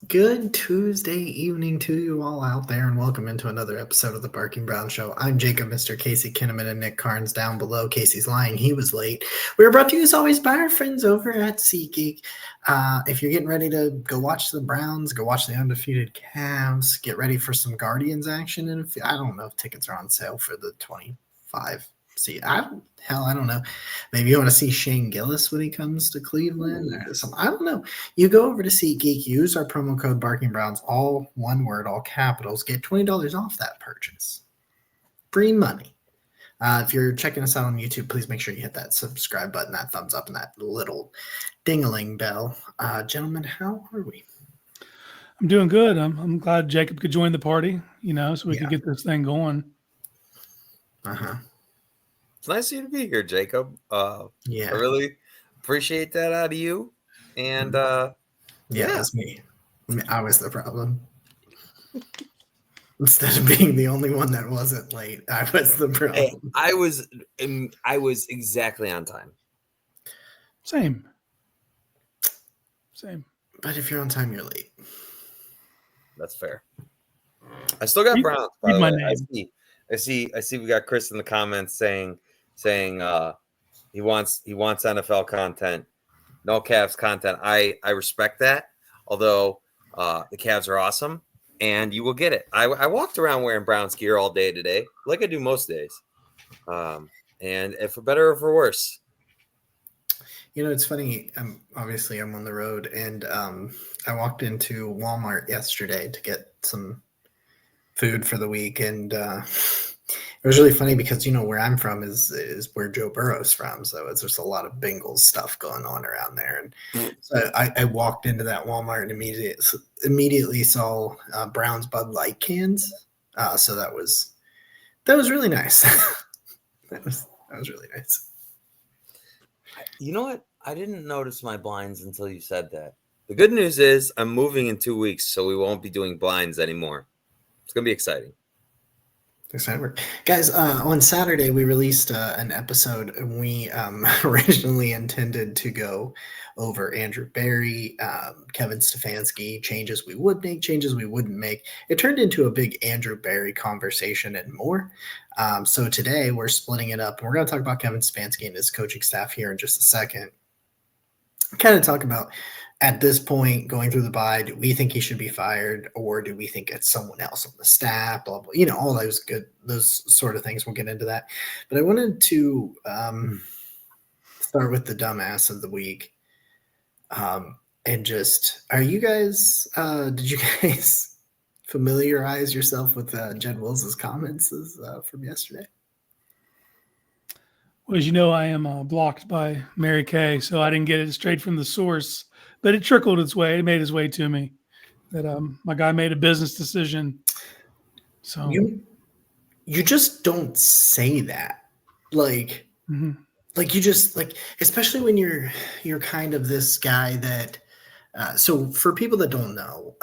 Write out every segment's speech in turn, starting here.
Good Tuesday evening to you all out there, and welcome into another episode of the Barking Brown Show. I'm Jacob, Mr. Casey Kinnaman, and Nick Carnes down below. Casey's lying; he was late. We are brought to you as always by our friends over at SeatGeek. If you're getting ready to go watch the Browns, go watch the undefeated Cavs, get ready for some Guardians action, and I don't know if tickets are on sale for the 25. I don't know. Maybe you want to see Shane Gillis when he comes to Cleveland or something. I don't know. You go over to SeatGeek, use our promo code Barking Browns, all one word, all capitals, get $20 off that purchase. Free money. If you're checking us out on YouTube, please make sure you hit that subscribe button, that thumbs up, and that little ding-a-ling bell. Gentlemen, how are we? I'm doing good. I'm glad Jacob could join the party, so we could get this thing going. It's nice of you to be here, Jacob. I really appreciate that out of you. And that's me. I was the problem. Instead of being the only one that wasn't late, I was the problem. Hey, I was exactly on time. Same. But if you're on time, you're late. That's fair. I still got Browns. By the way. I see. We got Chris in the comments saying he wants NFL content, no Cavs content. I respect that. Although the Cavs are awesome, and you will get it. I walked around wearing Browns gear all day today, like I do most days. And if for better or for worse. It's funny. I'm on the road, and I walked into Walmart yesterday to get some food for the week, and it was really funny because where I'm from is where Joe Burrow's from, so it's just a lot of Bengals stuff going on around there. And so I walked into that Walmart and immediately saw Brown's Bud Light cans. So that was really nice. that was really nice. You know what? I didn't notice my blinds until you said that. The good news is I'm moving in 2 weeks, so we won't be doing blinds anymore. It's going to be exciting. Guys, on Saturday, we released an episode, and we originally intended to go over Andrew Berry, Kevin Stefanski, changes we would make, changes we wouldn't make. It turned into a big Andrew Berry conversation and more. So today, we're splitting it up. We're going to talk about Kevin Stefanski and his coaching staff here in just a second. Kind of talk about, at this point, going through the bye, do we think he should be fired, or do we think it's someone else on the staff? Blah, blah, all those sort of things. We'll get into that. But I wanted to start with the dumbass of the week. And just, are you guys, did you guys familiarize yourself with Jed Wills' comments from yesterday? Well, as you know, I am blocked by Mary Kay, so I didn't get it straight from the source. But it trickled its way. It made its way to me that my guy made a business decision. So you just don't say that, like you just especially when you're kind of this guy that. So for people that don't know,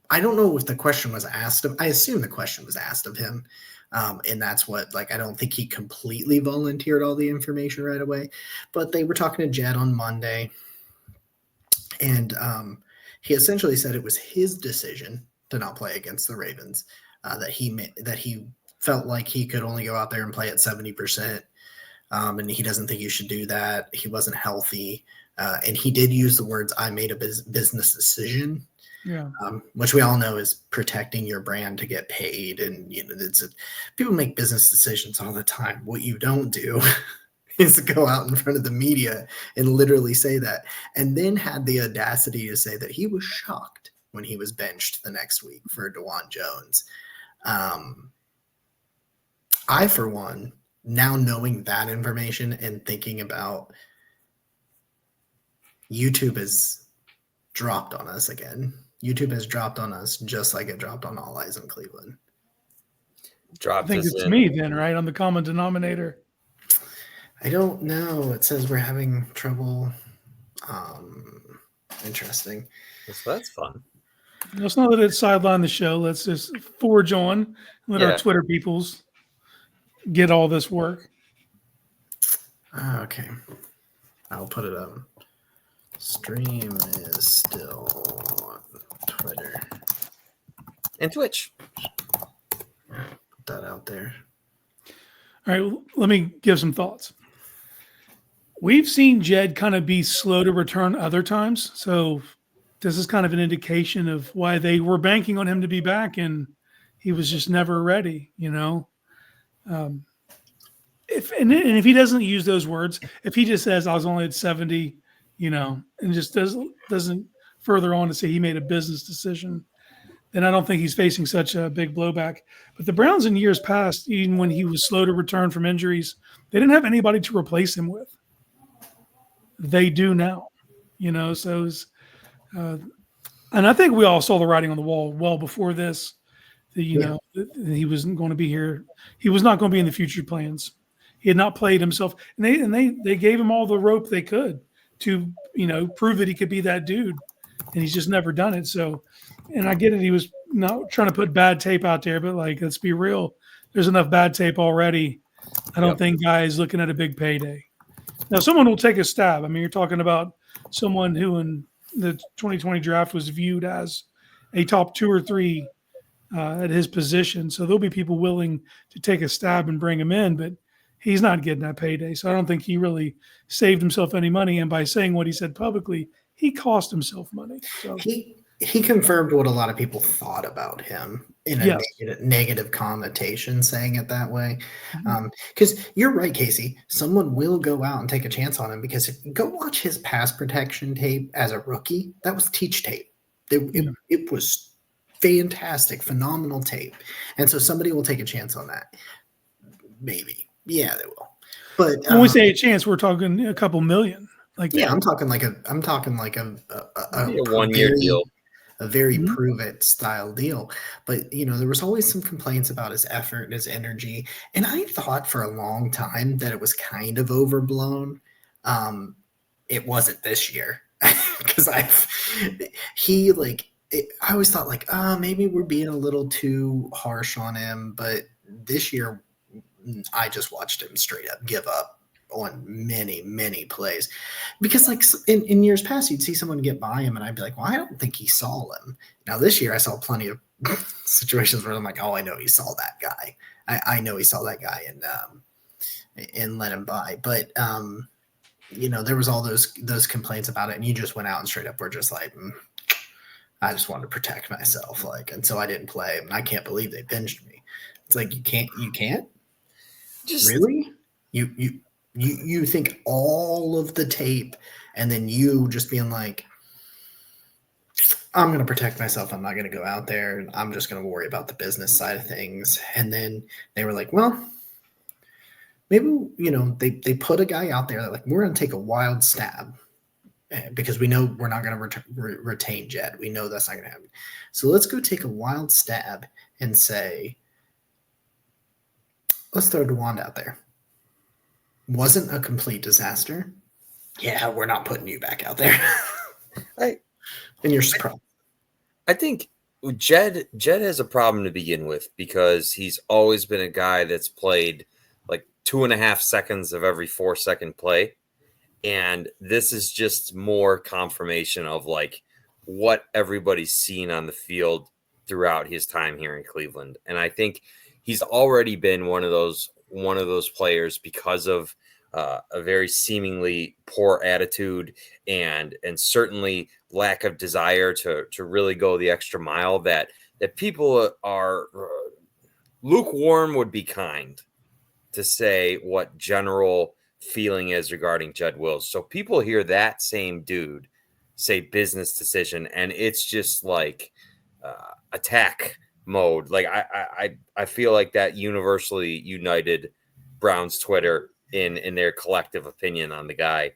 I don't know if the question was asked of. I assume the question was asked of him, and that's what I don't think he completely volunteered all the information right away. But they were talking to Jed on Monday. And he essentially said it was his decision to not play against the Ravens, that he felt like he could only go out there and play at 70%, and he doesn't think you should do that. He wasn't healthy, and he did use the words, "I made a business decision," which we all know is protecting your brand to get paid. And people make business decisions all the time. What you don't do is to go out in front of the media and literally say that, and then had the audacity to say that he was shocked when he was benched the next week for DeJuan Jones. I, for one, now knowing that information and thinking about YouTube has dropped on us again. YouTube has dropped on us just like it dropped on All Eyes in Cleveland. I think it's me then, right? On the common denominator. I don't know. It says we're having trouble. Interesting. So that's fun. Let's not let it sideline the show. Let's just forge on and let our Twitter peoples get all this work. Okay. I'll put it up. Stream is still on. And Twitch. Put that out there. All right, well, let me give some thoughts. We've seen Jed kind of be slow to return other times. So this is kind of an indication of why they were banking on him to be back and he was just never ready, you know? If he doesn't use those words, if he just says I was only at 70, you know, and just doesn't further on to say he made a business decision, then I don't think he's facing such a big blowback. But the Browns in years past, even when he was slow to return from injuries, they didn't have anybody to replace him with. They do now, you know. So, and I think we all saw the writing on the wall well before this. That, you know, that he wasn't going to be here. He was not going to be in the future plans. He had not played himself, and they gave him all the rope they could to, you know, prove that he could be that dude, and he's just never done it. So, and I get it. He was not trying to put bad tape out there, but like, let's be real. There's enough bad tape already. I don't think guys looking at a big payday. Now, someone will take a stab. I mean, you're talking about someone who in the 2020 draft was viewed as a top 2 or 3 at his position. So there'll be people willing to take a stab and bring him in, but he's not getting that payday. So I don't think he really saved himself any money. And by saying what he said publicly, he cost himself money. So he confirmed what a lot of people thought about him in a negative connotation, saying it that way. Because you're right, Casey. Someone will go out and take a chance on him, because go watch his pass protection tape as a rookie. That was teach tape. It was fantastic, phenomenal tape. And so somebody will take a chance on that. Maybe. Yeah, they will. But when we say a chance, we're talking a couple million. Like that. I'm talking like a 1-year deal. A very prove it style deal. But, you know, there was always some complaints about his effort and his energy. And I thought for a long time that it was kind of overblown. It wasn't this year, because I always thought like, maybe we're being a little too harsh on him. But this year, I just watched him straight up give up on many, many plays, because like in years past, you'd see someone get by him and I'd be like, well, I don't think he saw him. Now this year I saw plenty of situations where I'm like, oh, I know he saw that guy. I know he saw that guy and let him by. But, you know, there was all those complaints about it, and you just went out and straight up were just like, I just wanted to protect myself. Like, and so I didn't play, and I can't believe they binged me. It's like, you can't just really, you think all of the tape, and then you just being like, I'm going to protect myself. I'm not going to go out there, and I'm just going to worry about the business side of things. And then they were like, well, maybe, you know, they put a guy out there like, we're going to take a wild stab, because we know we're not going to retain Jed. We know that's not going to happen. So let's go take a wild stab and say, let's throw DeWanda out there. Wasn't a complete disaster. Yeah, we're not putting you back out there. And you're surprised. I think Jed has a problem to begin with, because he's always been a guy that's played like 2.5 seconds of every 4-second play. And this is just more confirmation of like what everybody's seen on the field throughout his time here in Cleveland. And I think he's already been one of those players, because of a very seemingly poor attitude and certainly lack of desire to really go the extra mile, that people are lukewarm would be kind to say what general feeling is regarding Jed Wills. So people hear that same dude say business decision, and it's just like attack mode. Like I feel like that universally united Browns Twitter in their collective opinion on the guy,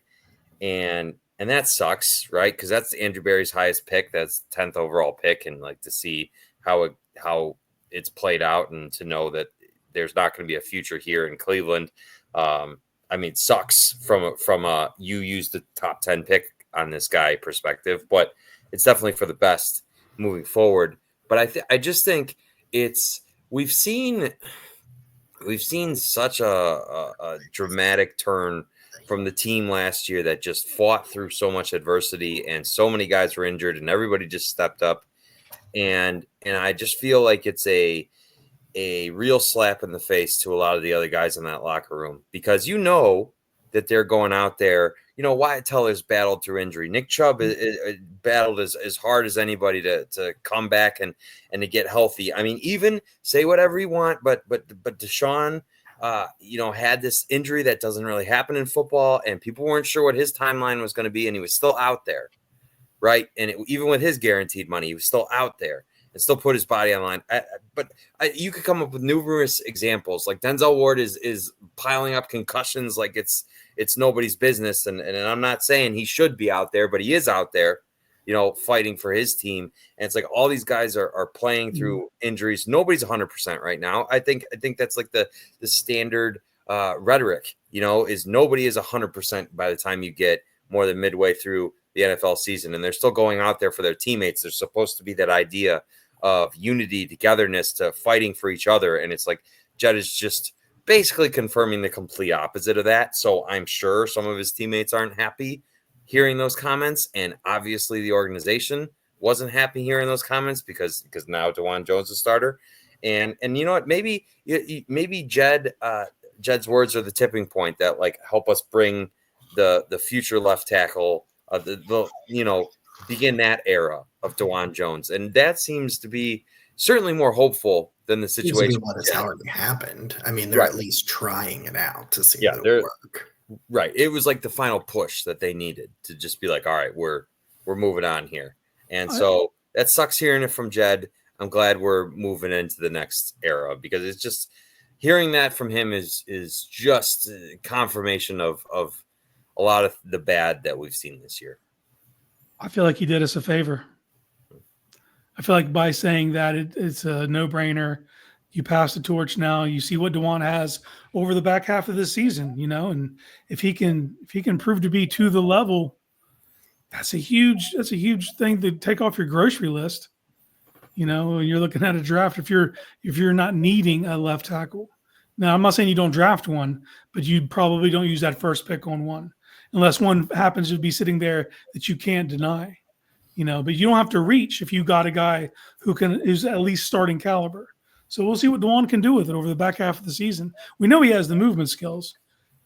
and that sucks, right? Because that's Andrew Berry's highest pick, that's 10th overall pick, and like to see how it's played out, and to know that there's not going to be a future here in Cleveland. I mean, sucks from a you use the top 10 pick on this guy perspective, but it's definitely for the best moving forward. But I just think we've seen such a dramatic turn from the team last year that just fought through so much adversity, and so many guys were injured, and everybody just stepped up. And I just feel like it's a real slap in the face to a lot of the other guys in that locker room, because that they're going out there. Wyatt Teller's battled through injury. Nick Chubb is battled as hard as anybody to come back and to get healthy. I mean, even say whatever you want, but Deshaun, had this injury that doesn't really happen in football, and people weren't sure what his timeline was going to be, and he was still out there, right? And even with his guaranteed money, he was still out there and still put his body on line. But you could come up with numerous examples. Like Denzel Ward is piling up concussions like it's nobody's business. And I'm not saying he should be out there, but he is out there, fighting for his team. And it's like all these guys are playing through injuries. Nobody's 100% right now. I think that's like the standard rhetoric, is nobody is 100% by the time you get more than midway through the NFL season, and they're still going out there for their teammates. There's supposed to be that idea of unity, togetherness, to fighting for each other. And it's like Jed is just basically confirming the complete opposite of that. So I'm sure some of his teammates aren't happy hearing those comments. And obviously the organization wasn't happy hearing those comments because now DeJuan Jones is starter. And you know what, maybe Jed's words are the tipping point that like help us bring the future left tackle begin that era of DeJuan Jones. And that seems to be certainly more hopeful than the situation. What has already happened. I mean, they're at least trying it out to see if it'll work. Right. It was like the final push that they needed to just be like, all right, we're moving on here. And so that sucks hearing it from Jed. I'm glad we're moving into the next era, because it's just hearing that from him is just confirmation of a lot of the bad that we've seen this year. I feel like he did us a favor. I feel like by saying that it's a no-brainer. You pass the torch now. You see what DeJuan has over the back half of this season, and if he can prove to be to the level, that's a huge thing to take off your grocery list. When you're looking at a draft, if you're not needing a left tackle. Now, I'm not saying you don't draft one, but you probably don't use that first pick on one, unless one happens to be sitting there that you can't deny. But you don't have to reach if you got a guy who's at least starting caliber. So we'll see what DeJuan can do with it over the back half of the season. We know he has the movement skills.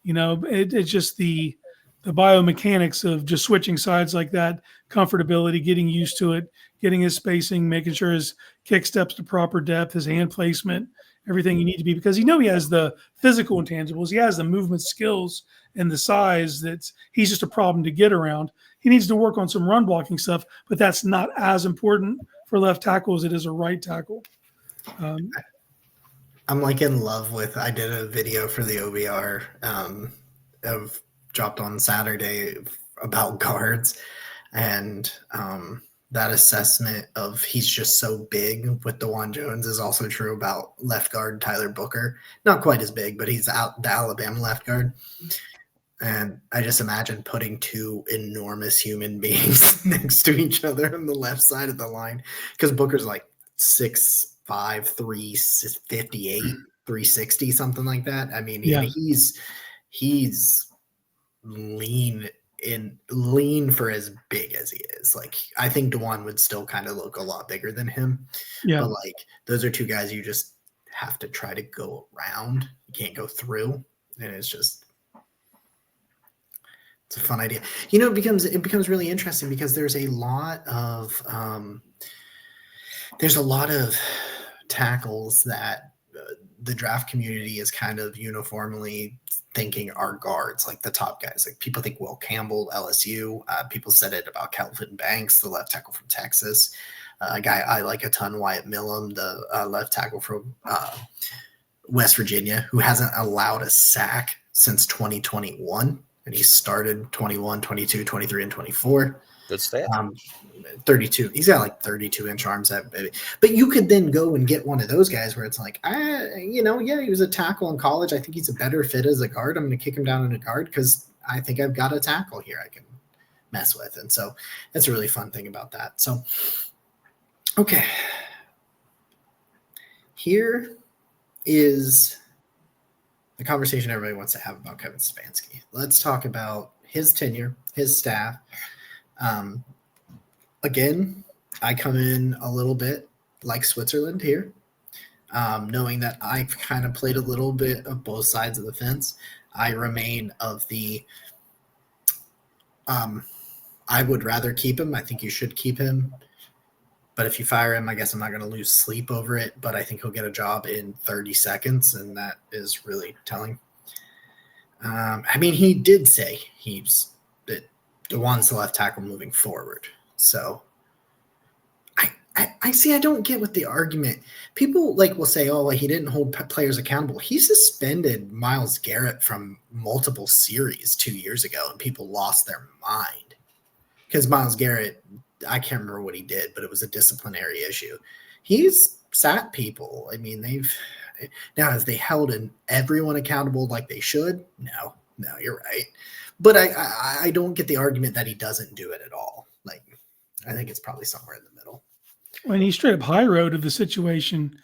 It's just the biomechanics of just switching sides like that, comfortability, getting used to it, getting his spacing, making sure his kick steps to proper depth, his hand placement, everything you need to be, because he has the physical intangibles. He has the movement skills and the size he's just a problem to get around. He needs to work on some run blocking stuff, but that's not as important for left tackle as it is a right tackle. I'm like in love with, I did a video for the OBR of dropped on Saturday about guards, and that assessment of he's just so big with DeJuan Jones is also true about left guard Tyler Booker. Not quite as big, but he's out the Alabama left guard. And I just imagine putting two enormous human beings next to each other on the left side of the line, because Booker's like 6'5", 358, 360, something like that. I mean, he's lean for as big as he is. Like, I think DeJuan would still kind of look a lot bigger than him. Yeah. But like, those are two guys you just have to try to go around. You can't go through. And it's a fun idea. It becomes really interesting because there's a lot of tackles that the draft community is kind of uniformly thinking are guards, like the top guys. Like, people think Will Campbell, LSU. People said it about Kelvin Banks, the left tackle from Texas. A guy I like a ton, Wyatt Millam, the left tackle from West Virginia, who hasn't allowed a sack since 2021. And he started 21, 22, 23, and 24. Good stat. 32. He's got like 32-inch arms. But you could then go and get one of those guys where it's like, he was a tackle in college. I think he's a better fit as a guard. I'm going to kick him down in a guard because I think I've got a tackle here I can mess with. And so that's a really fun thing about that. So, okay. Here is the conversation everybody wants to have about Kevin Stefanski. Let's talk about his tenure, his staff. Again, I come in a little bit like Switzerland here, knowing that I've kind of played a little bit of both sides of the fence. I remain of the I would rather keep him. I think you should keep him. But if you fire him, I guess I'm not going to lose sleep over it. But I think he'll get a job in 30 seconds, and that is really telling. I mean, he did say that DeJuan's the left tackle moving forward. So I see. I don't get what the argument. People will say, "Oh, well, he didn't hold players accountable." He suspended Myles Garrett from multiple series 2 years ago, and people lost their mind because Myles Garrett. I can't remember what he did, but it was a disciplinary issue. He's sat people. I mean, has they held everyone accountable like they should? No, you're right. But I don't get the argument that he doesn't do it at all. I think it's probably somewhere in the middle. When he straight up high roaded the situation,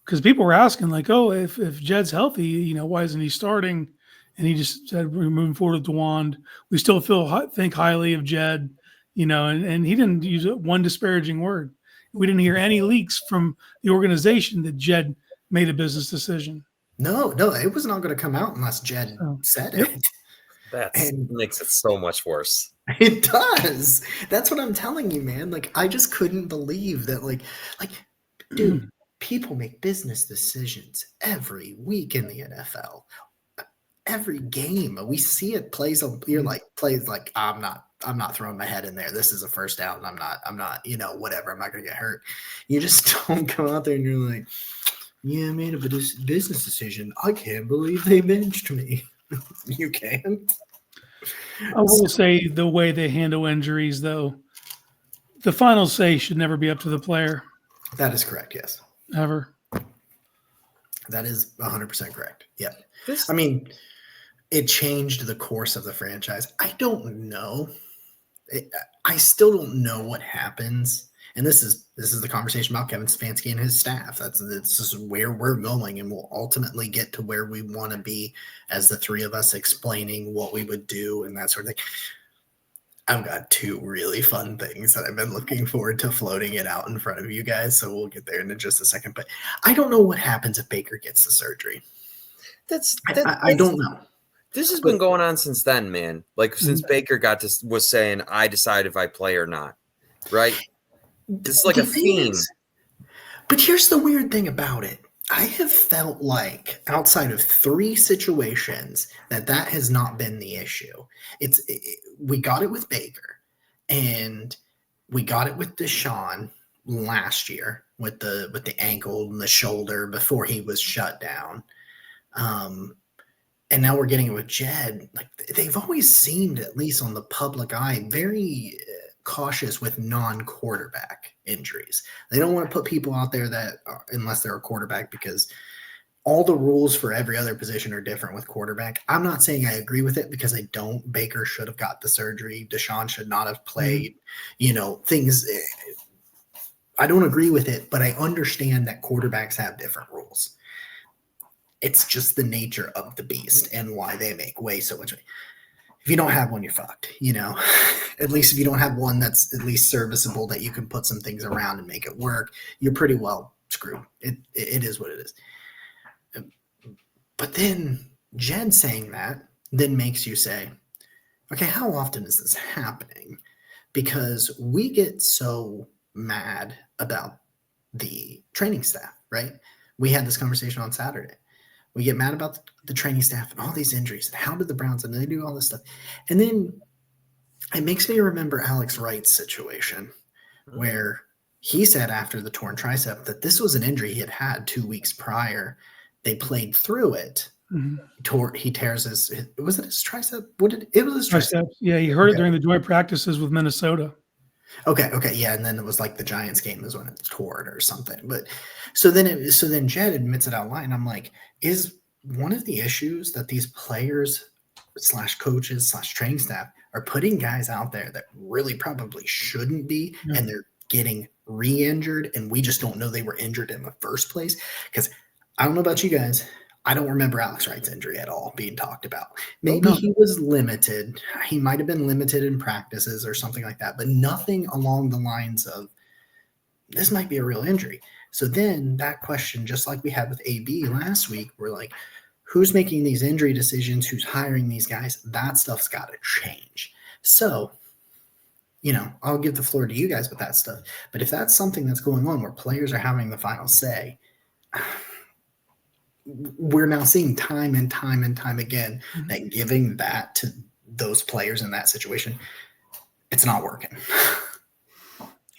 because people were asking oh, if Jed's healthy, why isn't he starting? And he just said, we're moving forward with DeJuan. We still think highly of Jed, and he didn't use one disparaging word. We didn't hear any leaks from the organization that Jed made a business decision. No, it was not going to come out unless Jed said it. That makes it so much worse. It does. That's what I'm telling you, man. I just couldn't believe that. Dude, people make business decisions every week in the NFL. Every game we see it plays. I'm not throwing my head in there. This is a first down. I'm not. Whatever. I'm not going to get hurt. You just don't come out there and you're like, yeah, I made a business decision. I can't believe they benched me. You can't. I will say the way they handle injuries, though, the final say should never be up to the player. That is correct. Yes. Ever. That is 100% correct. Yeah. I mean, it changed the course of the franchise. I don't know. I still don't know what happens. And this is the conversation about Kevin Stefanski and his staff. This is where we're going, and we'll ultimately get to where we want to be as the three of us explaining what we would do and that sort of thing. I've got two really fun things that I've been looking forward to floating it out in front of you guys. So we'll get there in just a second. But I don't know what happens if Baker gets the surgery. I don't know. This has been going on since then, man. Since Baker was saying, I decide if I play or not, right? It's like a theme. But here's the weird thing about it. I have felt like outside of 3 situations that has not been the issue. We got it with Baker, and we got it with Deshaun last year with the ankle and the shoulder before he was shut down. And now we're getting it with Jed. They've always seemed, at least on the public eye, very cautious with non-quarterback injuries. They don't want to put people out there unless they're a quarterback, because all the rules for every other position are different with quarterback. I'm not saying I agree with it, because I don't. Baker should have got the surgery. Deshaun should not have played. Things. I don't agree with it, but I understand that quarterbacks have different rules. It's just the nature of the beast and why they make way so much. If you don't have one, you're fucked, At least if you don't have one that's at least serviceable, that you can put some things around and make it work, you're pretty well screwed. It is what it is. But then Jed saying that then makes you say, okay, how often is this happening? Because we get so mad about the training staff, right? We had this conversation on Saturday. We get mad about the training staff and all these injuries and how did the Browns, and they do all this stuff. And then it makes me remember Alex Wright's situation, where he said after the torn tricep that this was an injury he had 2 weeks prior. They played through it. Mm-hmm. He tears was it his tricep? It was his tricep. Yeah, he hurt it during the joint practices with Minnesota. Okay, yeah, and then it was the Giants game is when it tore it or something. But so then Jed admits it out loud, and I'm like, is one of the issues that these players / coaches / training staff are putting guys out there that really probably shouldn't be, and they're getting re-injured, and we just don't know they were injured in the first place? Because I don't know about you guys, I don't remember Alex Wright's injury at all being talked about. Maybe he was limited. He might have been limited in practices or something like that, but nothing along the lines of this might be a real injury. So then that question, just like we had with AB last week, we're like, who's making these injury decisions? Who's hiring these guys? That stuff's got to change. So, I'll give the floor to you guys with that stuff. But if that's something that's going on where players are having the final say, we're now seeing time and time and time again that giving that to those players in that situation, it's not working.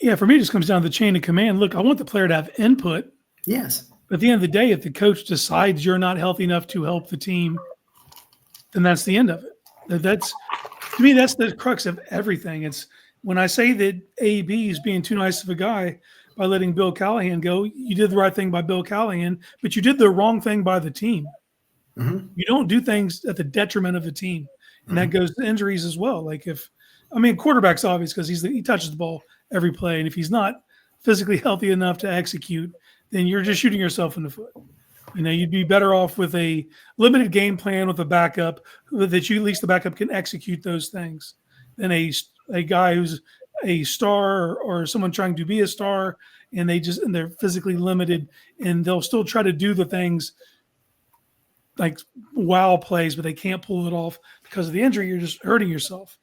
Yeah, for me, it just comes down to the chain of command. Look, I want the player to have input. Yes. But at the end of the day, if the coach decides you're not healthy enough to help the team, then that's the end of it. To me, that's the crux of everything. It's when I say that AB is being too nice of a guy by letting Bill Callahan go, you did the right thing by Bill Callahan, but you did the wrong thing by the team. Mm-hmm. You don't do things at the detriment of the team. And that goes to injuries as well. Like quarterback's obvious because he touches the ball every play. And if he's not physically healthy enough to execute, then you're just shooting yourself in the foot. You'd be better off with a limited game plan with a backup that at least the backup can execute those things than a guy who's a star or someone trying to be a star and they're physically limited and they'll still try to do the things like wow plays, but they can't pull it off because of the injury. You're just hurting yourself.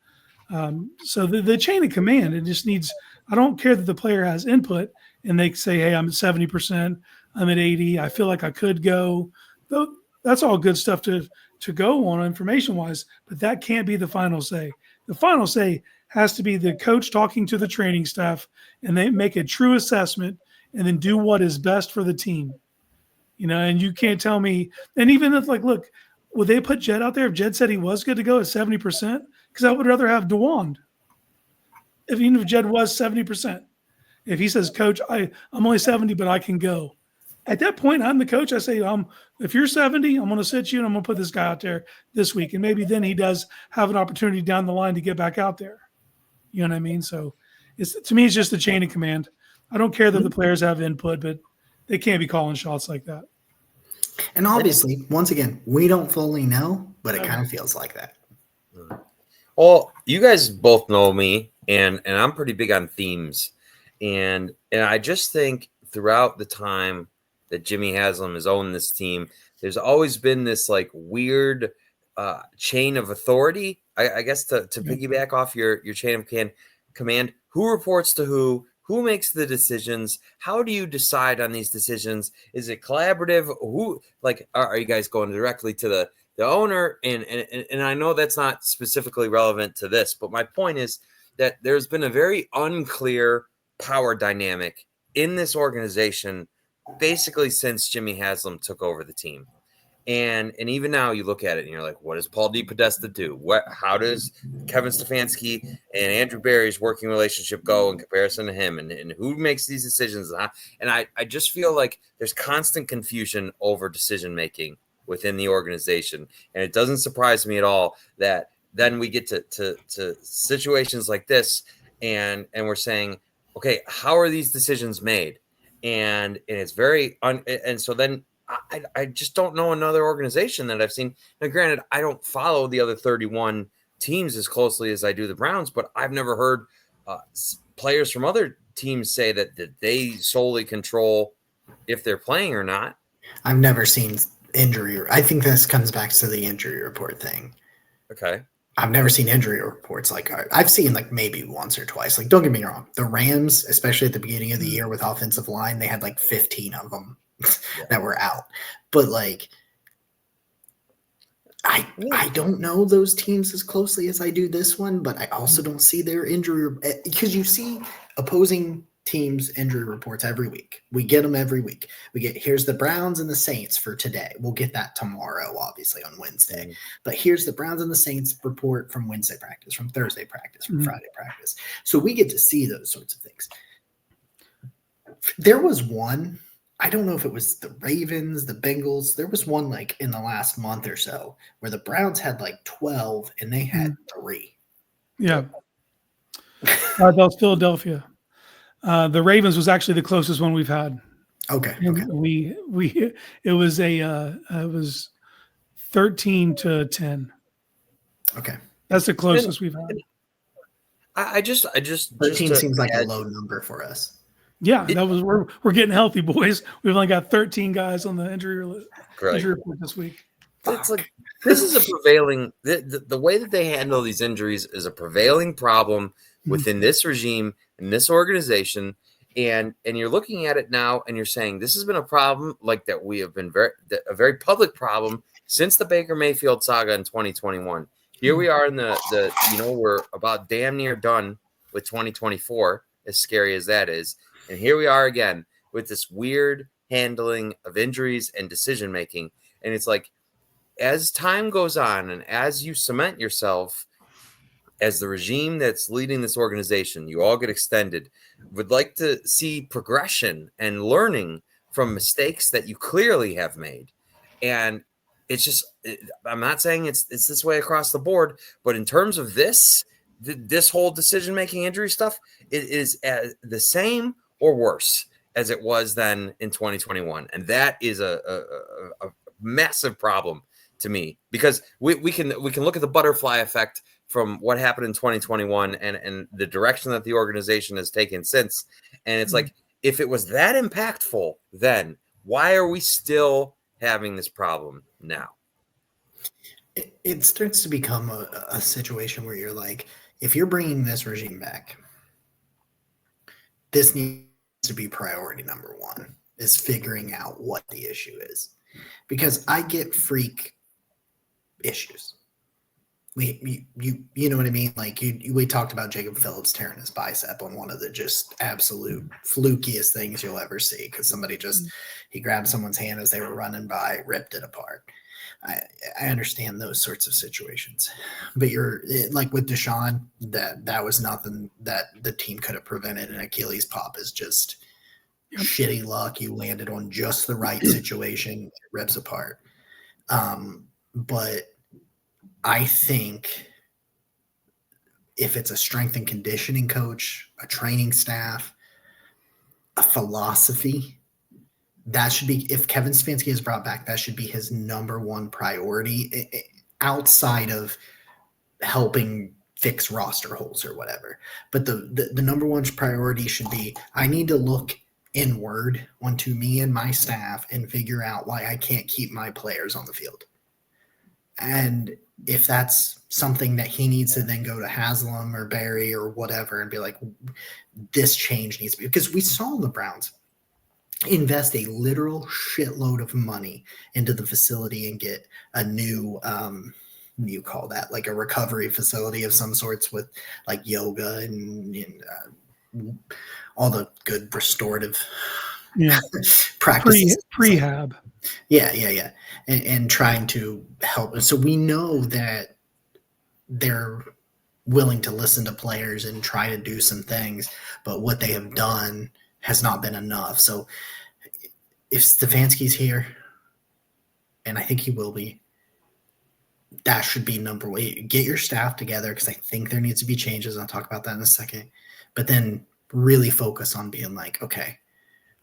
So the chain of command, it just needs, I don't care that the player has input and they say, hey, I'm at 70%, I'm at 80, I feel like I could go. That's all good stuff to go on information wise, but that can't be the final say. The final say has to be the coach talking to the training staff and they make a true assessment and then do what is best for the team. And you can't tell me, and even if look, would they put Jed out there if Jed said he was good to go at 70%? Because I would rather have DeWand. Even if Jed was 70%. If he says, coach, I'm only 70, but I can go. At that point, I'm the coach. I say, if you're 70, I'm going to sit you and I'm going to put this guy out there this week. And maybe then he does have an opportunity down the line to get back out there. You know what I mean? So to me, it's just the chain of command. I don't care that the players have input, but they can't be calling shots like that. And obviously, once again, we don't fully know, but it kind of feels like that. Well, you guys both know me, and I'm pretty big on themes. And I just think throughout the time that Jimmy Haslam has owned this team, there's always been this weird chain of authority. I guess to piggyback off your chain of command, who reports to who makes the decisions? How do you decide on these decisions? Is it collaborative? Are you guys going directly to the owner? And I know that's not specifically relevant to this, but my point is that there's been a very unclear power dynamic in this organization basically since Jimmy Haslam took over the team. And even now you look at it and you're like, what does Paul DePodesta do? How does Kevin Stefanski and Andrew Berry's working relationship go in comparison to him? And who makes these decisions? And I just feel like there's constant confusion over decision-making within the organization. And it doesn't surprise me at all that then we get to situations like this and we're saying, okay, how are these decisions made? And it's very, and so then I just don't know another organization that I've seen. Now, granted, I don't follow the other 31 teams as closely as I do the Browns, but I've never heard players from other teams say that they solely control if they're playing or not. I've never seen injury. I think this comes back to the injury report thing. Okay. I've never seen injury reports I've seen maybe once or twice. Don't get me wrong. The Rams, especially at the beginning of the year with offensive line, they had 15 of them that were out. But I don't know those teams as closely as I do this one, but I also don't see their injury because you see opposing teams' injury reports every week. We get them every week. Here's the Browns and the Saints for today. We'll get that tomorrow, obviously on Wednesday. But here's the Browns and the Saints report from Wednesday practice, from Thursday practice, from Friday practice. So we get to see those sorts of things. There was one, I don't know if it was the Ravens, the Bengals. There was one in the last month or so where the Browns had 12 and they had 3. Yeah. That was Philadelphia. The Ravens was actually the closest one we've had. Okay. It was 13-10. Okay. That's the closest we've had. I just 13 seems like a low number for us. Yeah, that was we're getting healthy, boys. We've only got 13 guys on the injury report this week. It's like this is a prevailing the way that they handle these injuries is a prevailing problem within this regime and this organization. And you're looking at it now and you're saying this has been a problem like that we have been a very public problem since the Baker Mayfield saga in 2021. Here we are in the we're about damn near done with 2024, as scary as that is. And here we are again with this weird handling of injuries and decision making. And it's like, as time goes on and as you cement yourself as the regime that's leading this organization, you all get extended. Would like to see progression and learning from mistakes that you clearly have made. And it's just, I'm not saying it's this way across the board, but in terms of this whole decision-making injury stuff, it is the same or worse as it was then in 2021. And that is a massive problem to me, because we can look at the butterfly effect from what happened in 2021 and the direction that the organization has taken since. And it's like, if it was that impactful then, why are we still having this problem now? It starts to become a situation where you're like, if you're bringing this regime back, this needs to be priority number one, is figuring out what the issue is. Because I get freak issues. You know what I mean? Like we talked about Jacob Phillips tearing his bicep on one of the just absolute flukiest things you'll ever see, because somebody he grabbed someone's hand as they were running by, ripped it apart. I understand those sorts of situations, but like with Deshaun, that was nothing that the team could have prevented. An Achilles pop is just shitty luck. You landed on just the right situation, it rips apart. But I think if it's a strength and conditioning coach, a training staff, a philosophy, that should be, if Kevin Stefanski is brought back, that should be his number one priority outside of helping fix roster holes or whatever. But the number one priority should be, I need to look inward onto me and my staff and figure out why I can't keep my players on the field. And if that's something that he needs to then go to Haslam or Barry or whatever and be like, this change needs to be, because we saw the Browns invest a literal shitload of money into the facility and get a new, you call that like a recovery facility of some sorts with like yoga and all the good restorative practices. Prehab. Yeah. And trying to help. So we know that they're willing to listen to players and try to do some things, but what they have done has not been enough. So if Stefanski's here, and I think he will be, that should be number one. Get your staff together, because I think there needs to be changes. I'll talk about that in a second. But then really focus on being like, okay,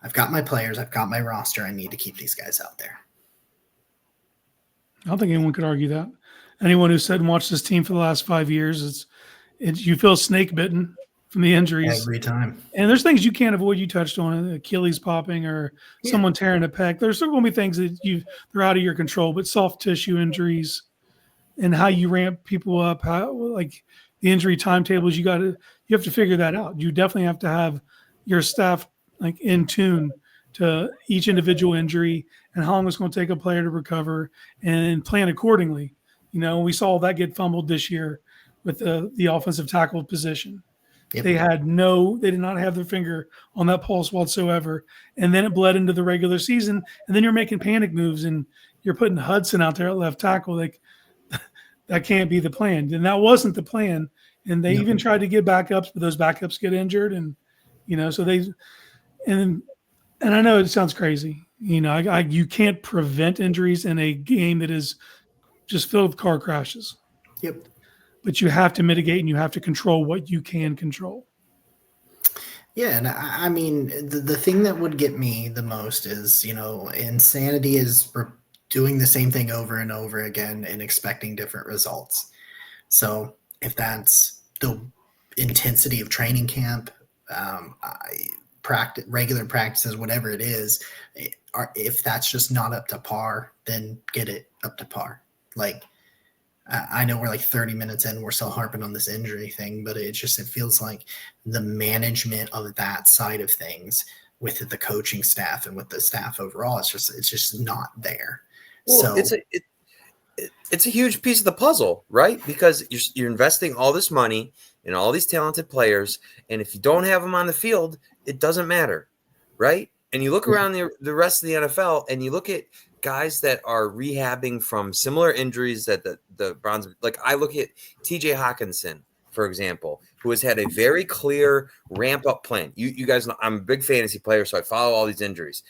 I've got my players, I've got my roster, I need to keep these guys out there. I don't think anyone could argue that. Anyone who said and watched this team for the last 5 years, you feel snake bitten from the injuries every time. And there's things you can't avoid. You touched on Achilles popping or someone tearing a pec. There's still going to be things that they're out of your control, but soft tissue injuries and how you ramp people up, how like the injury timetables, you have to figure that out. You definitely have to have your staff like in tune to each individual injury and how long it's going to take a player to recover and plan accordingly. You know, we saw that get fumbled this year with the offensive tackle position. Yep. They did not have their finger on that pulse whatsoever. And then it bled into the regular season. And then you're making panic moves and you're putting Hudson out there at left tackle. Like that can't be the plan. And that wasn't the plan. And they even tried to get backups, but those backups get injured. And, you know, so and I know it sounds crazy. You know, you can't prevent injuries in a game that is just filled with car crashes. Yep. But you have to mitigate and you have to control what you can control. Yeah. And I mean, the thing that would get me the most is, you know, insanity is doing the same thing over and over again and expecting different results. So if that's the intensity of training camp, regular practices, whatever it is, if that's just not up to par, then get it up to par. Like, I know we're like 30 minutes in, we're still harping on this injury thing, but it feels like the management of that side of things with the coaching staff and with the staff overall, it's just not there. Well, so it's a huge piece of the puzzle, right? Because you're investing all this money in all these talented players, and if you don't have them on the field, it doesn't matter, right? And you look around the rest of the NFL, and you look at guys that are rehabbing from similar injuries that the Browns, like I look at TJ Hawkinson, for example, who has had a very clear ramp up plan. You guys know I'm a big fantasy player, so I follow all these injuries.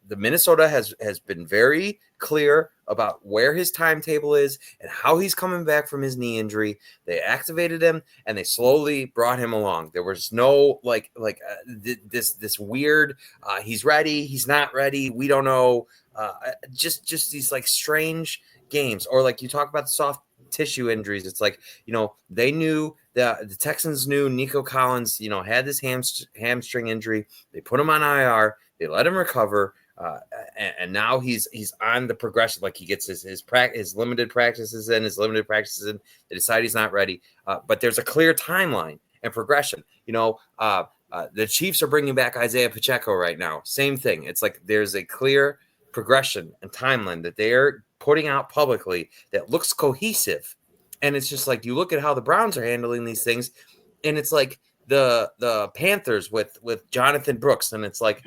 The Minnesota has been very clear about where his timetable is and how he's coming back from his knee injury. They activated him and they slowly brought him along. There was no this weird he's ready, he's not ready, we don't know. Just these like strange games, or like you talk about the soft tissue injuries. It's like, they knew that the Texans knew Nico Collins, had this hamstring injury. They put him on IR. They let him recover. And now he's on the progression. Like he gets his limited practices in, They decide he's not ready. But there's a clear timeline and progression. The Chiefs are bringing back Isaiah Pacheco right now. Same thing. It's like there's a clear progression and timeline that they're putting out publicly that looks cohesive. And it's just like, you look at how the Browns are handling these things, and it's like the Panthers with Jonathan Brooks. And it's like,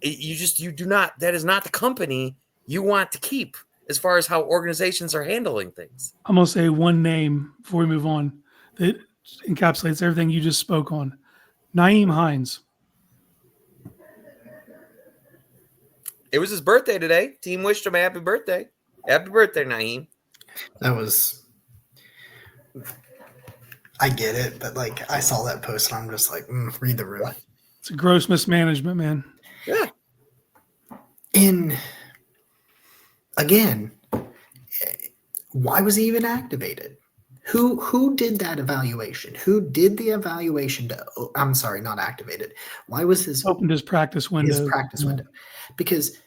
that is not the company you want to keep as far as how organizations are handling things. I'm going to say one name before we move on that encapsulates everything you just spoke on. Nyheim Hines. It was his birthday today. Team wished him a happy birthday. Happy birthday, Nyheim. I get it, but like I saw that post and I'm just like, read the room. It's a gross mismanagement, man. Yeah. And again, why was he even activated? Who did that evaluation? Who did the evaluation I'm sorry, not activated. Why was opened his practice window? Because,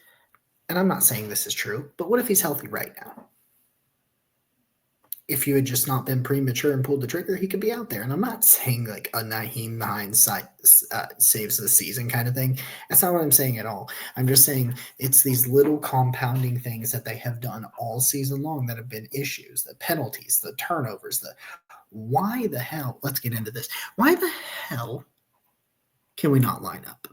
and I'm not saying this is true, but what if he's healthy right now? If you had just not been premature and pulled the trigger, he could be out there. And I'm not saying like a Nyheim Hines saves the season kind of thing. That's not what I'm saying at all. I'm just saying it's these little compounding things that they have done all season long that have been issues, the penalties, the turnovers, why the hell, let's get into this. Why the hell can we not line up?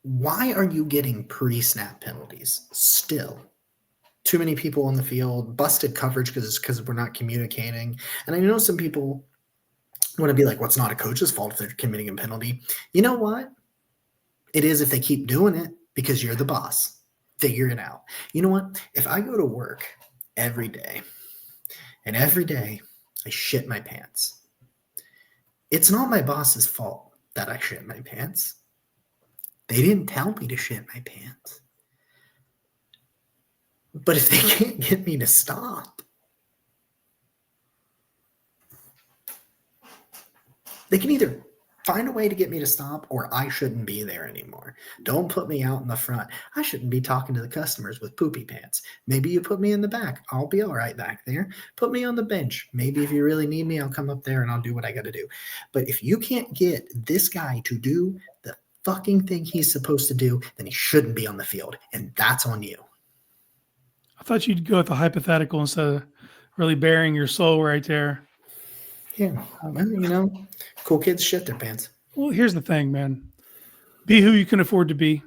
Why are you getting pre-snap penalties still? Too many people on the field, busted coverage because we're not communicating. And I know some people want to be like, well, it's not a coach's fault if they're committing a penalty. You know what? It is if they keep doing it because you're the boss. Figure it out. You know what? If I go to work every day and every day I shit my pants, it's not my boss's fault that I shit my pants. They didn't tell me to shit my pants. But if they can't get me to stop, they can either find a way to get me to stop or I shouldn't be there anymore. Don't put me out in the front. I shouldn't be talking to the customers with poopy pants. Maybe you put me in the back. I'll be all right back there. Put me on the bench. Maybe if you really need me, I'll come up there and I'll do what I got to do. But if you can't get this guy to do the fucking thing he's supposed to do, then he shouldn't be on the field. And that's on you. I thought you'd go with the hypothetical instead of really bearing your soul right there. Yeah, well, cool kids shit their pants. Well, here's the thing, man. Be who you can afford to be.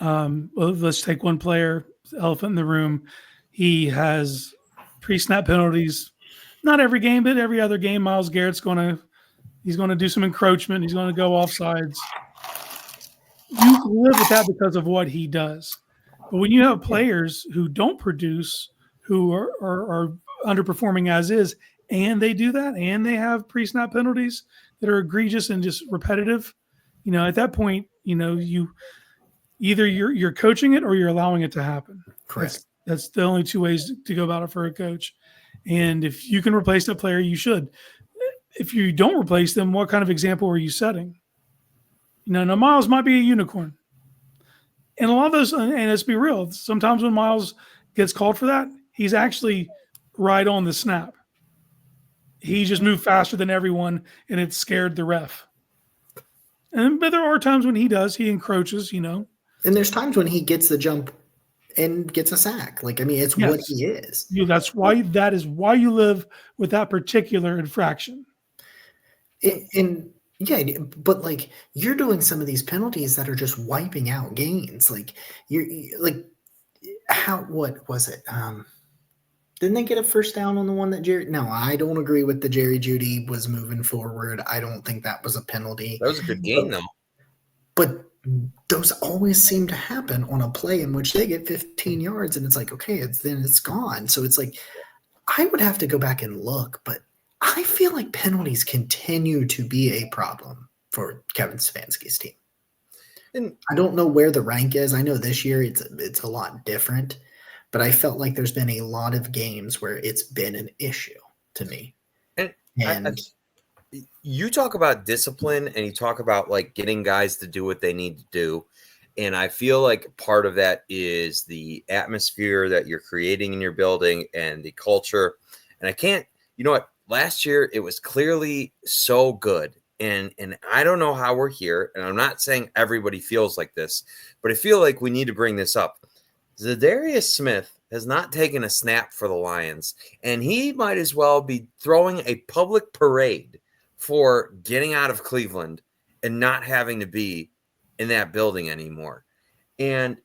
Well, let's take one player, elephant in the room. He has pre-snap penalties. Not every game, but every other game. Myles Garrett's he's going to do some encroachment. He's going to go offsides. You live with that because of what he does. But when you have players who don't produce, who are underperforming as is, and they do that, and they have pre-snap penalties that are egregious and just repetitive, at that point, you either you're coaching it or you're allowing it to happen. Correct. That's the only two ways to go about it for a coach. And if you can replace that player, you should. If you don't replace them, what kind of example are you setting? Now Miles might be a unicorn. And a lot of those, and let's be real, sometimes when Miles gets called for that, he's actually right on the snap. He just moved faster than everyone, and it scared the ref. But there are times when he encroaches, And there's times when he gets the jump and gets a sack. Like, I mean, it's what he is. That is why you live with that particular infraction. But like you're doing some of these penalties that are just wiping out gains. Like what was it? Didn't they get a first down on the one that Jerry? No, I don't agree with the Jerry Jeudy was moving forward. I don't think that was a penalty. That was a good game though. But those always seem to happen on a play in which they get 15 yards and it's like, okay, then it's gone. So it's like, I would have to go back and look, but I feel like penalties continue to be a problem for Kevin Stefanski's team. And I don't know where the rank is. I know this year it's a lot different, but I felt like there's been a lot of games where it's been an issue to me. And you talk about discipline and you talk about like getting guys to do what they need to do. And I feel like part of that is the atmosphere that you're creating in your building and the culture. And you know what? Last year, it was clearly so good. And I don't know how we're here. And I'm not saying everybody feels like this, but I feel like we need to bring this up. Zadarius Smith has not taken a snap for the Lions, and he might as well be throwing a public parade for getting out of Cleveland and not having to be in that building anymore. And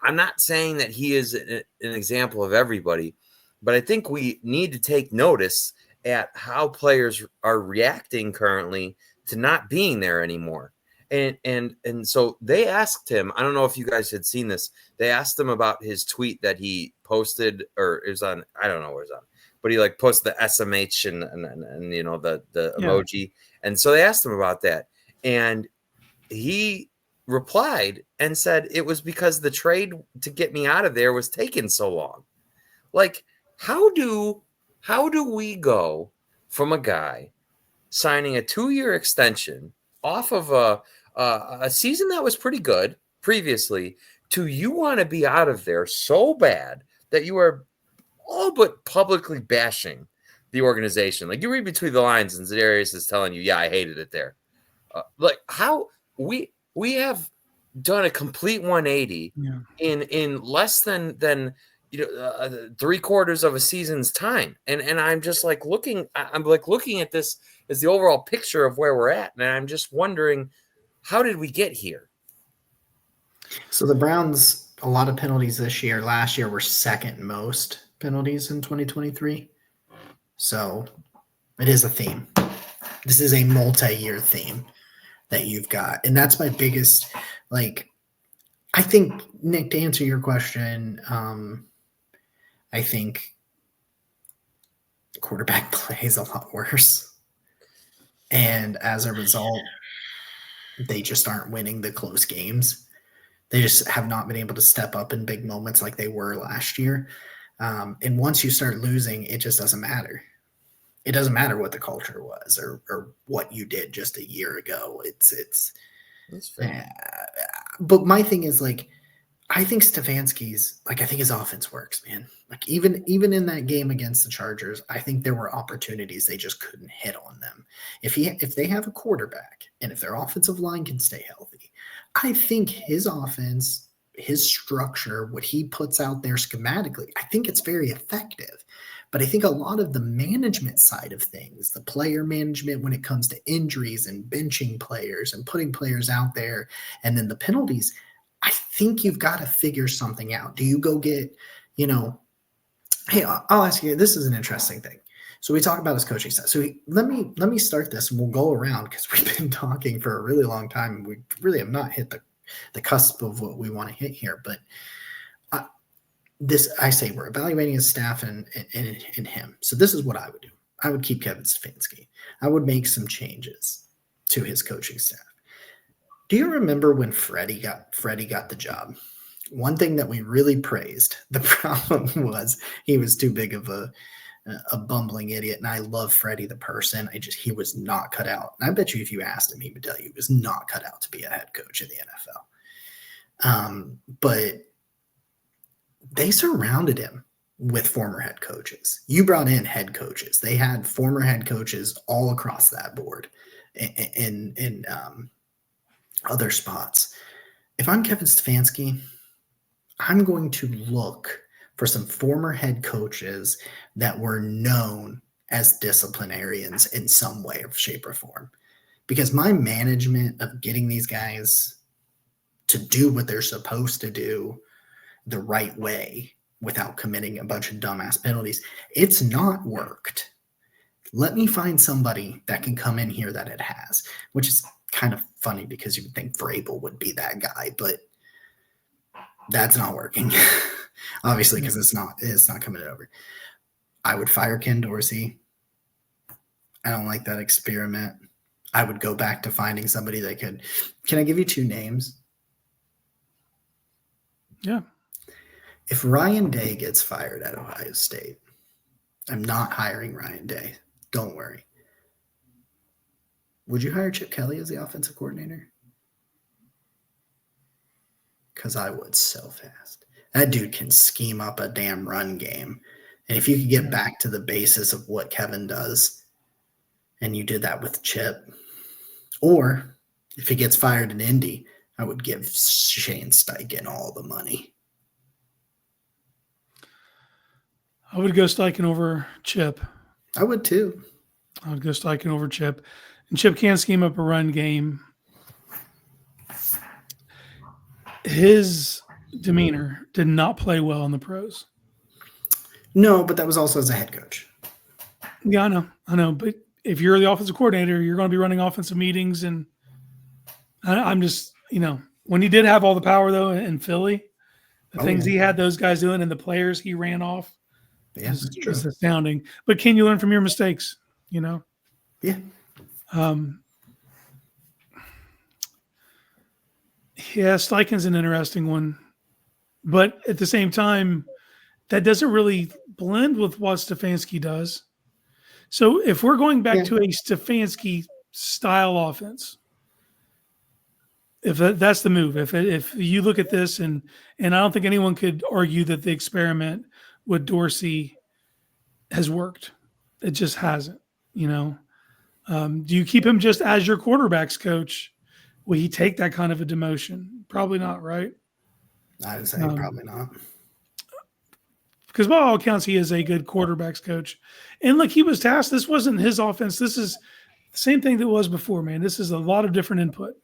I'm not saying that he is an example of everybody, but I think we need to take notice at how players are reacting currently to not being there anymore. And so they asked him, I don't know if you guys had seen this. They asked him about his tweet that he posted, or it was on, I don't know where it's on, but he like posted the SMH and the emoji. And so they asked him about that. And he replied and said it was because the trade to get me out of there was taking so long. Like, how do we go from a guy signing a 2-year extension off of a season that was pretty good previously to you want to be out of there so bad that you are all but publicly bashing the organization? Like, you read between the lines and Zadarius is telling you, yeah, I hated it there. Like, how we have done a complete 180 in less than 3/4 of a season's time. And I'm just like looking at this as the overall picture of where we're at. And I'm just wondering, how did we get here? So the Browns, a lot of penalties this year. Last year were second most penalties in 2023. So it is a theme. This is a multi-year theme that you've got. And that's my biggest, I think, Nick, to answer your question, I think quarterback play is a lot worse. And as a result, they just aren't winning the close games. They just have not been able to step up in big moments like they were last year. And once you start losing, it just doesn't matter. It doesn't matter what the culture was or what you did just a year ago. It's but my thing is, I think Stefanski's, I think his offense works, man. Even in that game against the Chargers, I think there were opportunities they just couldn't hit on them. If they have a quarterback and if their offensive line can stay healthy, I think his offense, his structure, what he puts out there schematically, I think it's very effective. But I think a lot of the management side of things, the player management when it comes to injuries and benching players and putting players out there, and then the penalties, I think you've got to figure something out. Do you go get, hey, I'll ask you, this is an interesting thing. So we talk about his coaching staff. So let me start this and we'll go around because we've been talking for a really long time and we really have not hit the cusp of what we want to hit here. But I say we're evaluating his staff and him. So this is what I would do. I would keep Kevin Stefanski. I would make some changes to his coaching staff. Do you remember when Freddie got the job? One thing that we really praised, the problem was he was too big of a bumbling idiot. And I love Freddie the person. He was not cut out. And I bet you if you asked him, he would tell you he was not cut out to be a head coach in the NFL. But they surrounded him with former head coaches. You brought in head coaches. They had former head coaches all across that board in other spots. If I'm Kevin Stefanski, I'm going to look for some former head coaches that were known as disciplinarians in some way or shape or form. Because my management of getting these guys to do what they're supposed to do the right way without committing a bunch of dumbass penalties, it's not worked. Let me find somebody that can come in here that it has, which is kind of funny because you would think Vrabel would be that guy, but that's not working. Obviously, because it's not coming over. I would fire Ken Dorsey. I don't like that experiment. I would go back to finding somebody that could. Can I give you 2 names? Yeah. If Ryan Day gets fired at Ohio State, I'm not hiring Ryan Day. Don't worry. Would you hire Chip Kelly as the offensive coordinator? Because I would so fast. That dude can scheme up a damn run game. And if you could get back to the basis of what Kevin does, and you did that with Chip, or if he gets fired in Indy, I would give Shane Steichen all the money. I would go Steichen over Chip. I would too. I would go Steichen over Chip. And Chip can scheme up a run game. His demeanor did not play well in the pros. No, but that was also as a head coach. Yeah, I know. But if you're the offensive coordinator, you're going to be running offensive meetings. And I'm just, when he did have all the power, though, in Philly, the things he had those guys doing and the players he ran off is astounding. But can you learn from your mistakes, Yeah. Yeah, Steichen's an interesting one. But at the same time, that doesn't really blend with what Stefanski does. So if we're going back to a Stefanski style offense, if that's the move, if you look at this, and I don't think anyone could argue that the experiment with Dorsey has worked. It just hasn't, Do you keep him just as your quarterback's coach? Will he take that kind of a demotion? Probably not, right? I would say probably not. Because by all accounts, he is a good quarterback's coach. And look, he was tasked. This wasn't his offense. This is the same thing that was before, man. This is a lot of different input.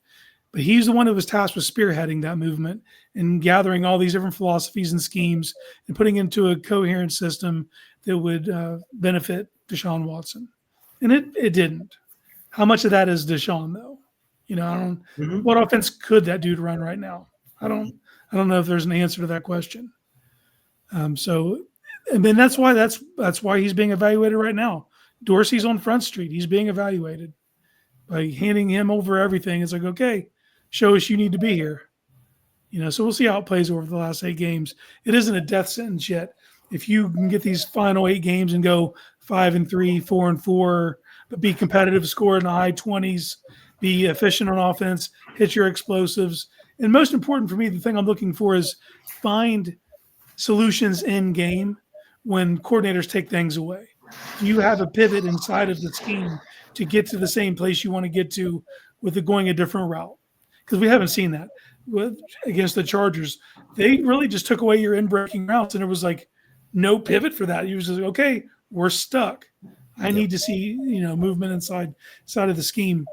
But he's the one who was tasked with spearheading that movement and gathering all these different philosophies and schemes and putting into a coherent system that would benefit Deshaun Watson. And it didn't. How much of that is Deshaun, though? What offense could that dude run right now? I don't know if there's an answer to that question. And then that's why he's being evaluated right now. Dorsey's on Front Street. He's being evaluated by handing him over everything. It's like, okay, show us you need to be here. So we'll see how it plays over the last 8 games. It isn't a death sentence yet. If you can get these final 8 games and go 5-3, 4-4, but be competitive, score in the high 20s, be efficient on offense, hit your explosives. And most important for me, the thing I'm looking for is find solutions in game when coordinators take things away. Do you have a pivot inside of the scheme to get to the same place you want to get to with going a different route? Because we haven't seen that against the Chargers. They really just took away your in-breaking routes, and it was like no pivot for that. You was just like, okay, we're stuck. I need to see movement inside of the scheme.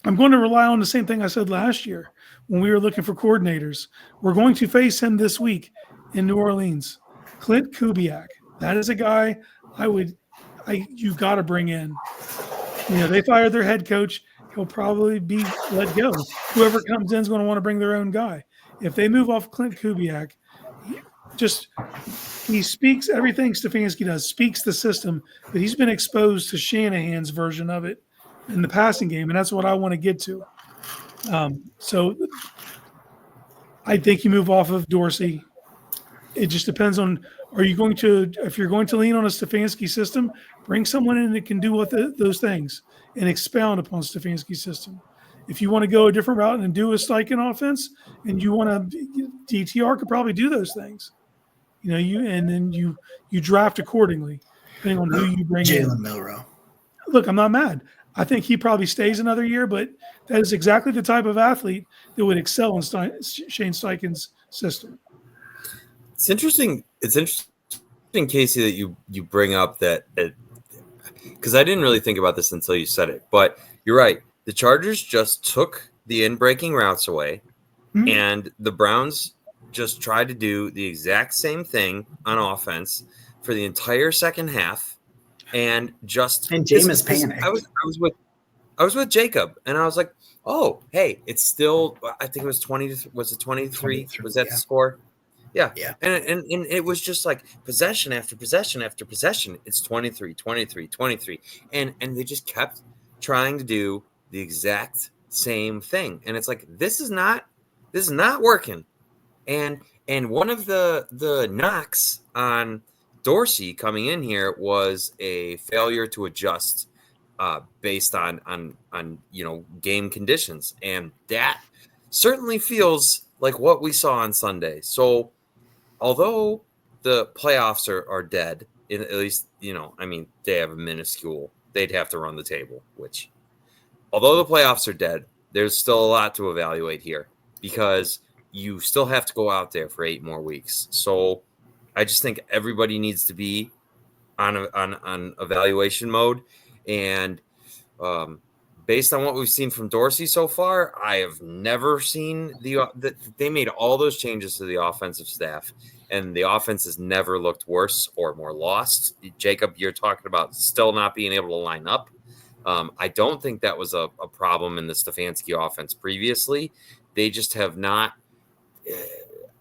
I'm going to rely on the same thing I said last year when we were looking for coordinators. We're going to face him this week in New Orleans. Clint Kubiak. That is a guy you've got to bring in. They fired their head coach. He'll probably be let go. Whoever comes in is going to want to bring their own guy. If they move off Clint Kubiak, he speaks everything Stefanski does, speaks the system, but he's been exposed to Shanahan's version of it in the passing game, and that's what I want to get to. So I think you move off of Dorsey. It just depends on, if you're going to lean on a Stefanski system, bring someone in that can do those things and expound upon Stefanski's system. if you want to go a different route and do a Steichen offense, and you want to, DTR could probably do those things. Then you draft accordingly, depending on who you bring in. Jalen Milroe. Look, I'm not mad. I think he probably stays another year, but that is exactly the type of athlete that would excel in Shane Steichen's system. It's interesting. It's interesting, Casey, that you bring up that because I didn't really think about this until you said it. But you're right. The Chargers just took the in-breaking routes away, and the Browns just tried to do the exact same thing on offense for the entire second half, and Jameis panicked. I was with Jacob, and I was like, "Oh, hey, it's still." I think it was 20. Was it 23? Was that the score? Yeah. And it was just like possession after possession after possession. It's 23, 23, 23, and they just kept trying to do the exact same thing, and it's like this is not working. And one of the knocks on Dorsey coming in here was a failure to adjust based on game conditions, and that certainly feels like what we saw on Sunday. So although the playoffs are dead, at least they have a minuscule. They'd have to run the table, which although the playoffs are dead, there's still a lot to evaluate here because you still have to go out there for 8 more weeks. So I just think everybody needs to be on evaluation mode. And based on what we've seen from Dorsey so far, I have never seen they made all those changes to the offensive staff, and the offense has never looked worse or more lost. Jacob, you're talking about still not being able to line up. I don't think that was a problem in the Stefanski offense previously. They just have not.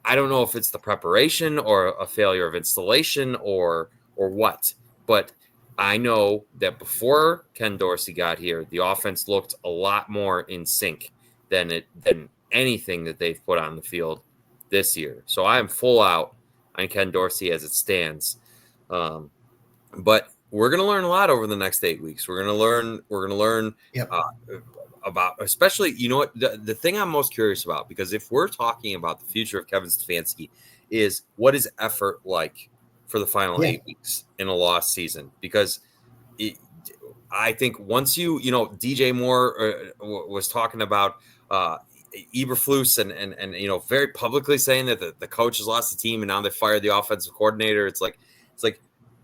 I don't know if it's the preparation or a failure of installation or what, but I know that before Ken Dorsey got here, the offense looked a lot more in sync than anything that they've put on the field this year. So I am full out on Ken Dorsey as it stands. But we're going to learn a lot over the next 8 weeks. We're going to learn about, especially, the thing I'm most curious about, because if we're talking about the future of Kevin Stefanski, is what is effort like for the final 8 weeks in a lost season? Because I think once DJ Moore was talking about Eberflus and very publicly saying that the coach has lost the team and now they fired the offensive coordinator. It's like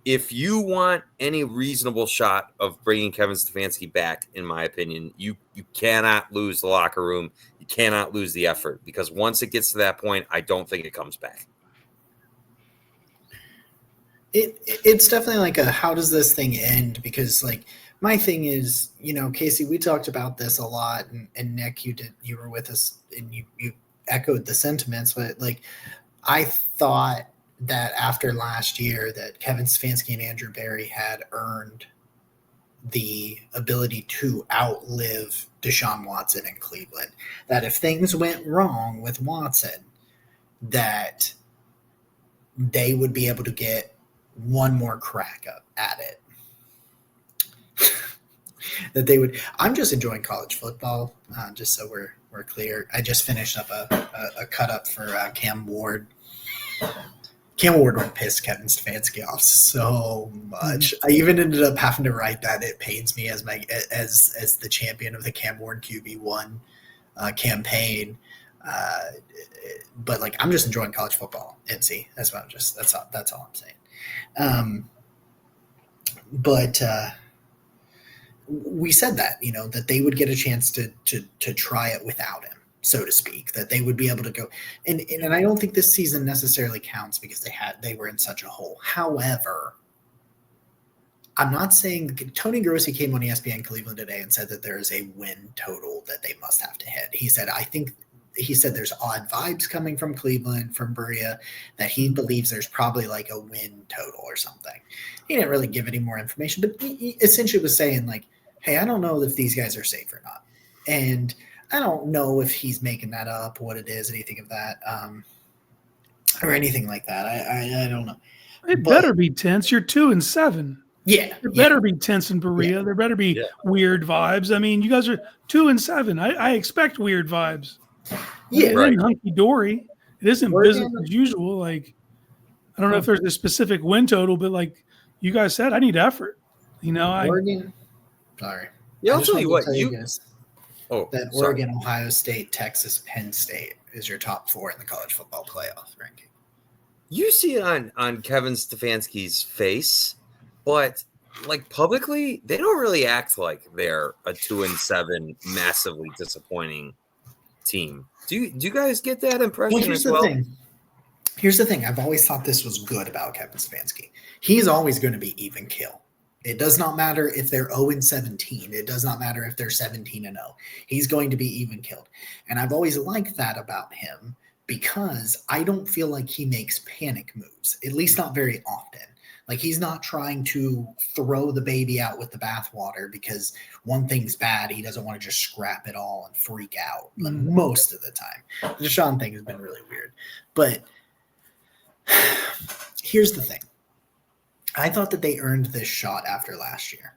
if you want any reasonable shot of bringing Kevin Stefanski back, in my opinion, you cannot lose the locker room. You cannot lose the effort, because once it gets to that point, I don't think it comes back. It's definitely like how does this thing end? Because my thing is, Casey, we talked about this a lot, and Nick, you were with us and you echoed the sentiments, but I thought that after last year that Kevin Stefanski and Andrew Berry had earned the ability to outlive Deshaun Watson in Cleveland, that if things went wrong with Watson, that they would be able to get one more crack up at it. That they would. I'm just enjoying college football, just so we're clear. I just finished up a cut up for Cam Ward. Cam Ward would piss Kevin Stefanski off so much. I even ended up having to write that it pains me as the champion of the Cam Ward QB1 campaign. But I'm just enjoying college football. NC. That's what that's all I'm saying. But we said that that they would get a chance to try it without him, so to speak, that they would be able to go. And I don't think this season necessarily counts because they were in such a hole. However, I'm not saying Tony Grossi came on ESPN Cleveland today and said that there is a win total that they must have to hit. He said there's odd vibes coming from Cleveland, from Berea, that he believes there's probably a win total or something. He didn't really give any more information, but he essentially was saying hey, I don't know if these guys are safe or not. And I don't know if he's making that up, what it is, anything of that, or anything like that. I don't know. It better be tense. You're 2-7. Yeah. There better be tense in Berea. Yeah. There better be weird vibes. I mean, you guys are 2-7. I expect weird vibes. Yeah. It Right. isn't hunky dory. It isn't business as usual. Like, I don't know if there's a specific win total, but like you guys said, I need effort. You know, Oregon. Sorry. Yeah, I'll I just tell you wanted to what. you guys that sorry. Oregon, Ohio State, Texas, Penn State is your top 4 in the college football playoff ranking. You see it on Kevin Stefanski's face, but like publicly, they don't really act like they're a 2-7 massively disappointing team. Do you guys get that impression? Well, here's the thing. Here's the thing. I've always thought this was good about Kevin Stefanski. He's always going to be even kill. It does not matter if they're 0-17. It does not matter if they're 17-0. He's going to be even killed. And I've always liked that about him because I don't feel like he makes panic moves, at least not very often. Like, he's not trying to throw the baby out with the bathwater because one thing's bad. He doesn't want to just scrap it all and freak out most of the time. The Deshaun thing has been really weird. But here's the thing. I thought that they earned this shot after last year.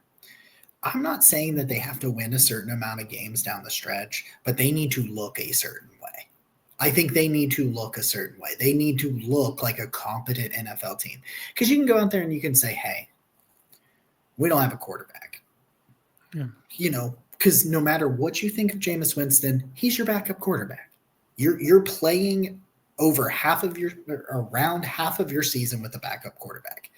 I'm not saying that they have to win a certain amount of games down the stretch, but they need to look a certain way. I think they need to look a certain way. They need to look like a competent NFL team. Because you can go out there and you can say, hey, we don't have a quarterback. Yeah. You know, because no matter what you think of Jameis Winston, he's your backup quarterback. You're playing around half of your season with a backup quarterback.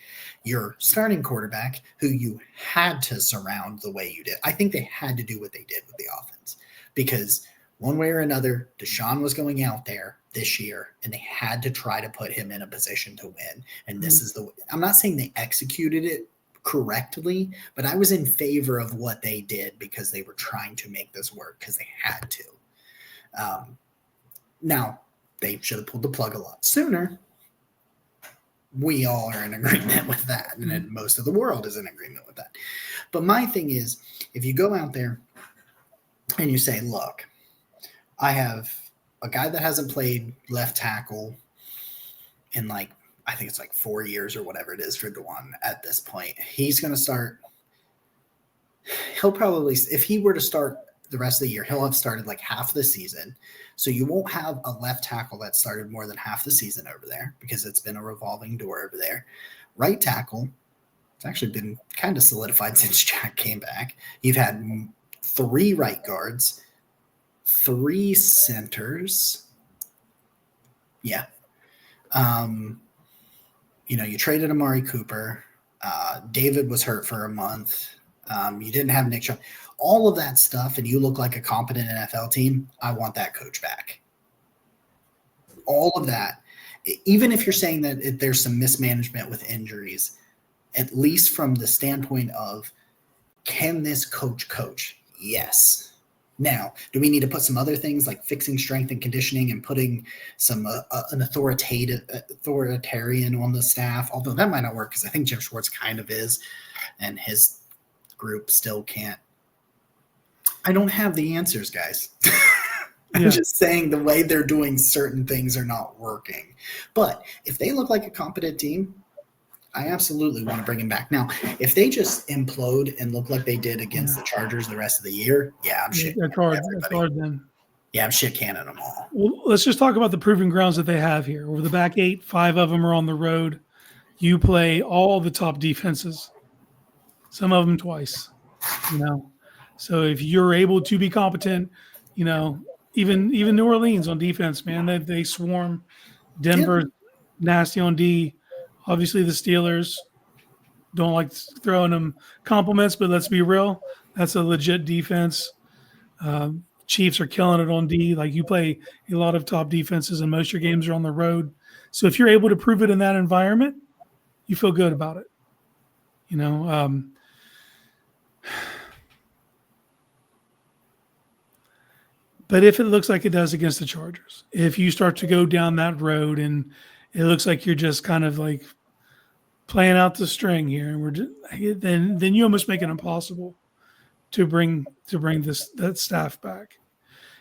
Your starting quarterback, who you had to surround the way you did. I think they had to do what they did with the offense because one way or another, Deshaun was going out there this year and they had to try to put him in a position to win. And this is I'm not saying they executed it correctly, but I was in favor of what they did because they were trying to make this work because they had to. Now, they should have pulled the plug a lot sooner. We all are in agreement with that, and then most of the world is in agreement with that. But my thing is, if you go out there and you say, look, I have a guy that hasn't played left tackle in I think it's 4 years or whatever it is for Dewan at this point. He's going to start. He'll probably, if he were to start the rest of the year, he'll have started half the season. So you won't have a left tackle that started more than half the season over there because it's been a revolving door over there. Right tackle, it's actually been kind of solidified since Jack came back. You've had 3 right guards, 3 centers. Yeah. You traded Amari Cooper. David was hurt for a month. You didn't have Nick Chubb. All of that stuff, and you look like a competent NFL team, I want that coach back. All of that. Even if you're saying that there's some mismanagement with injuries, at least from the standpoint of, can this coach? Yes. Now, do we need to put some other things like fixing strength and conditioning and putting some an authoritarian on the staff? Although that might not work because I think Jim Schwartz kind of is, and his group still can't. I don't have the answers, guys. I'm just saying the way they're doing certain things are not working. But if they look like a competent team, I absolutely want to bring him back. Now, if they just implode and look like they did against the Chargers the rest of the year, I'm shit. That's hard then. Yeah, I'm shit canning them all. Well, let's just talk about the proving grounds that they have here. Over the back 8, 5 of them are on the road. You play all the top defenses, some of them twice, So if you're able to be competent, even New Orleans on defense, man, they swarm. Denver, nasty on D. Obviously, the Steelers don't like throwing them compliments, but let's be real. That's a legit defense. Chiefs are killing it on D. You play a lot of top defenses, and most of your games are on the road. So if you're able to prove it in that environment, you feel good about it. But if it looks like it does against the Chargers, if you start to go down that road and it looks like you're just kind of playing out the string here, and then you almost make it impossible to bring that staff back.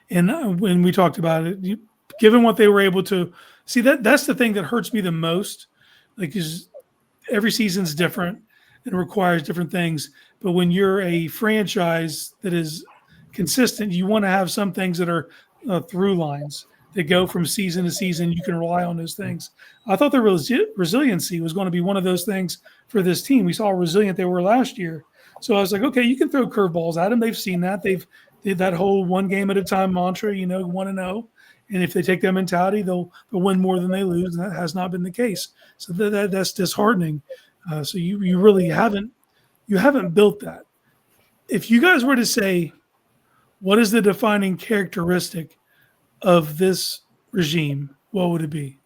And when we talked about it, given what they were able to see, that's the thing that hurts me the most. Because every season's different. and requires different things. But when you're a franchise that is consistent, you want to have some things that are through lines that go from season to season. You can rely on those things. I thought the resiliency was going to be one of those things for this team. We saw how resilient they were last year. So I was like, okay, you can throw curveballs at them. They've seen that. They've did that whole one game at a time mantra, 1-0. And if they take that mentality, they'll win more than they lose. And that has not been the case. So that's disheartening. So you really haven't built that. If you guys were to say, what is the defining characteristic of this regime, what would it be?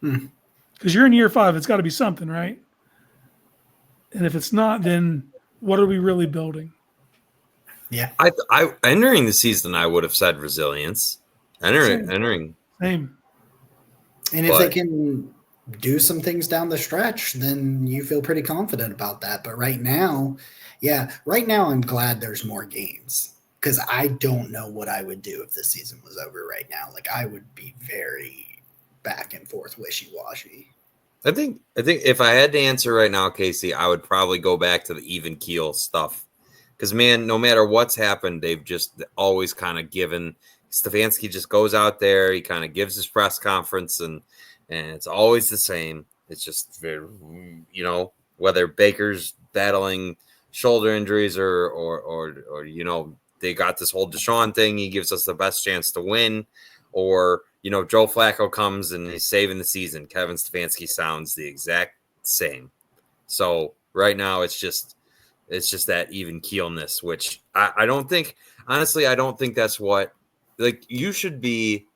Because you're in year 5, it's got to be something, right? And if it's not, then what are we really building? Yeah. I entering the season, I would have said resilience. Entering. Same. And if they can do some things down the stretch, then you feel pretty confident about that. But right now, I'm glad there's more games, because I don't know what I would do if the season was over right now. Like, I would be very back and forth, wishy-washy. I think if I had to answer right now, Casey, I would probably go back to the even keel stuff. Because, man, no matter what's happened, they've just always kind of given – Stefanski just goes out there. He kind of gives his press conference, and it's always the same. It's just, whether Baker's battling shoulder injuries or they got this whole Deshaun thing. He gives us the best chance to win. Or, Joe Flacco comes and he's saving the season. Kevin Stefanski sounds the exact same. So right now it's just that even keelness, which I don't think, honestly, I don't think that's what, like, you should be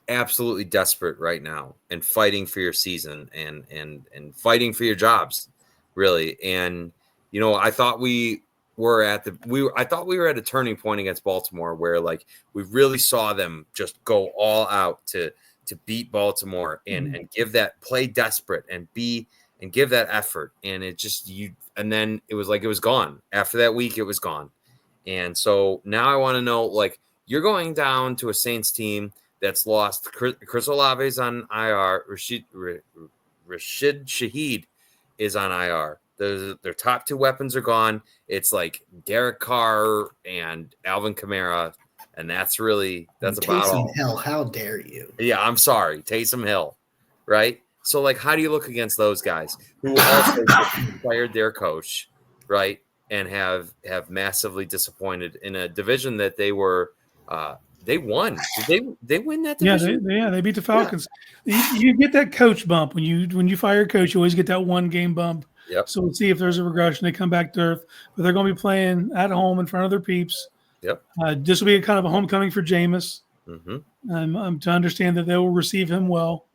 absolutely desperate right now and fighting for your season and fighting for your jobs, really. And, I thought we were at a turning point against Baltimore where, like, we really saw them just go all out to beat Baltimore and give that play desperate and give that effort. And it just, and then it was like, it was gone after that week. It was gone. And so now I want to know, like, you're going down to a Saints team that's lost. Chris Olave's on IR. Rashid Shaheed is on IR. Their top 2 weapons are gone. It's like Derek Carr and Alvin Kamara, and that's about all. Taysom Hill, how dare you? Yeah, I'm sorry, Taysom Hill, right? So, like, how do you look against those guys who also fired their coach, right, and have massively disappointed in a division that they were they won? Did they win that division? Yeah, they beat the Falcons. Yeah. You get that coach bump when you fire a coach. You always get that one game bump. Yep. So we'll see if there's a regression. They come back to earth, but they're going to be playing at home in front of their peeps. Yep. This will be a kind of a homecoming for Jameis. Mm-hmm. To understand that they will receive him well.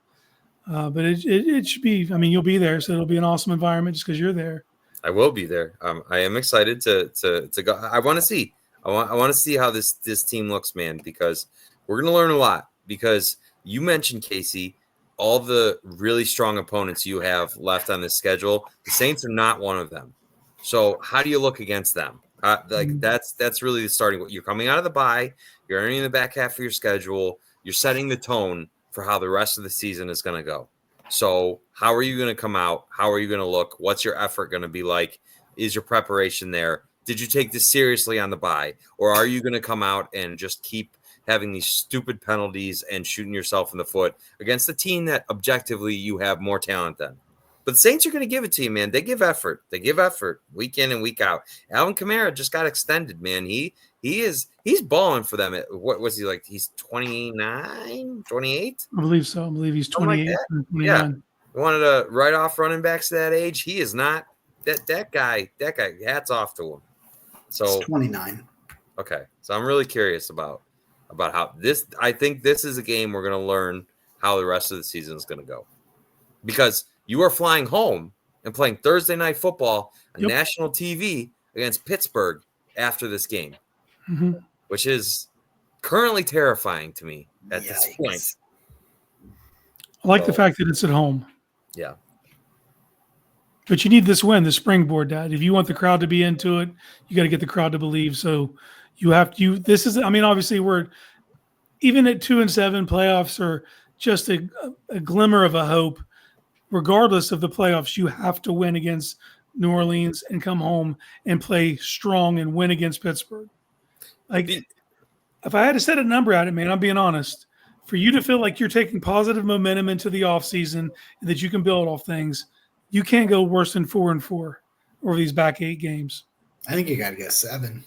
But it should be. I mean, you'll be there, so it'll be an awesome environment just because you're there. I will be there. I am excited to go. I want to see. I want to see how this team looks, man, because we're going to learn a lot. Because you mentioned, Casey, all the really strong opponents you have left on this schedule. The Saints are not one of them. So how do you look against them? That's really the starting. You're coming out of the bye. You're entering the back half of your schedule. You're setting the tone for how the rest of the season is going to go. So how are you going to come out? How are you going to look? What's your effort going to be like? Is your preparation there? Did you take this seriously on the bye? Or are you going to come out and just keep having these stupid penalties and shooting yourself in the foot against a team that objectively you have more talent than? But the Saints are going to give it to you, man. They give effort. They give effort week in and week out. Alvin Kamara just got extended, man. He's balling for them. What was he like? He's 29, 28? I believe so. I believe he's 28. Like 29. Yeah. You wanted to write off running backs to that age? He is not that guy. That guy, hats off to him. So it's 29. Okay. So I'm really curious about how this, I think this is a game we're going to learn how the rest of the season is going to go. Because you are flying home and playing Thursday night football on national TV against Pittsburgh after this game, which is currently terrifying to me at this point. I like the fact that it's at home. Yeah. But you need this win, the springboard, Dad. If you want the crowd to be into it, you got to get the crowd to believe. So you have to, obviously we're even at 2-7, playoffs are just a glimmer of a hope. regardless of the playoffs, you have to win against New Orleans and come home and play strong and win against Pittsburgh. Like, if I had to set a number at it, man, I'm being honest. For you to feel like you're taking positive momentum into the offseason and that you can build off things, you can't go worse than 4-4 over these back 8 games. I think you got to get 7.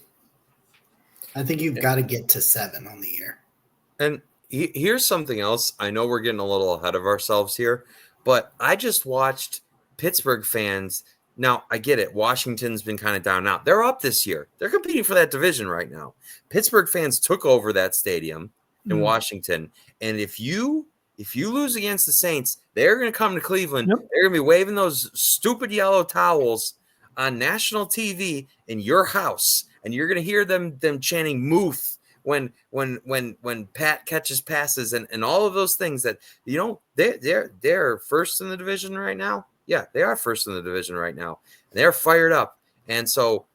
I think you've got to get to 7 on the year. And here's something else. I know we're getting a little ahead of ourselves here, but I just watched Pittsburgh fans. Now, I get it. Washington's been kind of down out. They're up this year. They're competing for that division right now. Pittsburgh fans took over that stadium in Washington. And if you lose against the Saints, they're going to come to Cleveland. Yep. They're going to be waving those stupid yellow towels on national TV in your house. And you're going to hear them chanting "Moof" when Pat catches passes and all of those things that, they're first in the division right now. Yeah, they are first in the division right now. They're fired up. And so,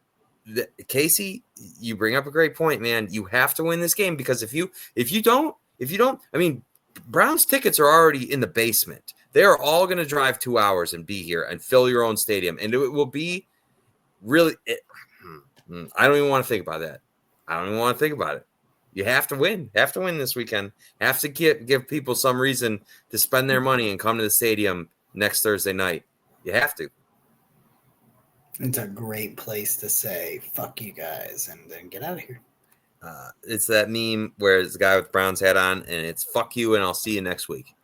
Casey, you bring up a great point, man. You have to win this game, because if you don't, I mean, Browns tickets are already in the basement. They are all going to drive 2 hours and be here and fill your own stadium. And it will be really, I don't even want to think about that. I don't even want to think about it. You have to win. Have to win this weekend. Have to give people some reason to spend their money and come to the stadium next Thursday night. You have to. It's a great place to say, fuck you guys, and then get out of here. It's that meme where it's a guy with Browns hat on, and it's fuck you, and I'll see you next week.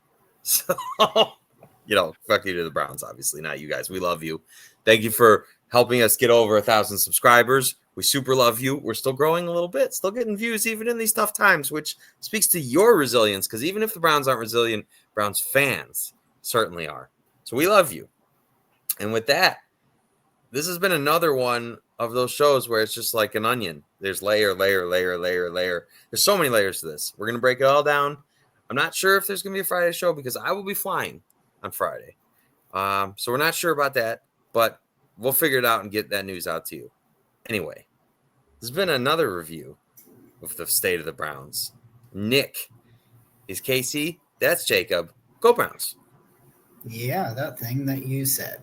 So, fuck you to the Browns, obviously, not you guys. We love you. Thank you for helping us get over 1,000 subscribers. We super love you. We're still growing a little bit, still getting views even in these tough times, which speaks to your resilience, because even if the Browns aren't resilient, Browns fans certainly are. So we love you. And with that, this has been another one of those shows where it's just like an onion. There's layer. There's so many layers to this. We're going to break it all down. I'm not sure if there's going to be a Friday show, because I will be flying on Friday. So we're not sure about that, but we'll figure it out and get that news out to you. Anyway, this has been another review of the state of the Browns. Nick is Casey. That's Jacob. Go Browns. Yeah, that thing that you said.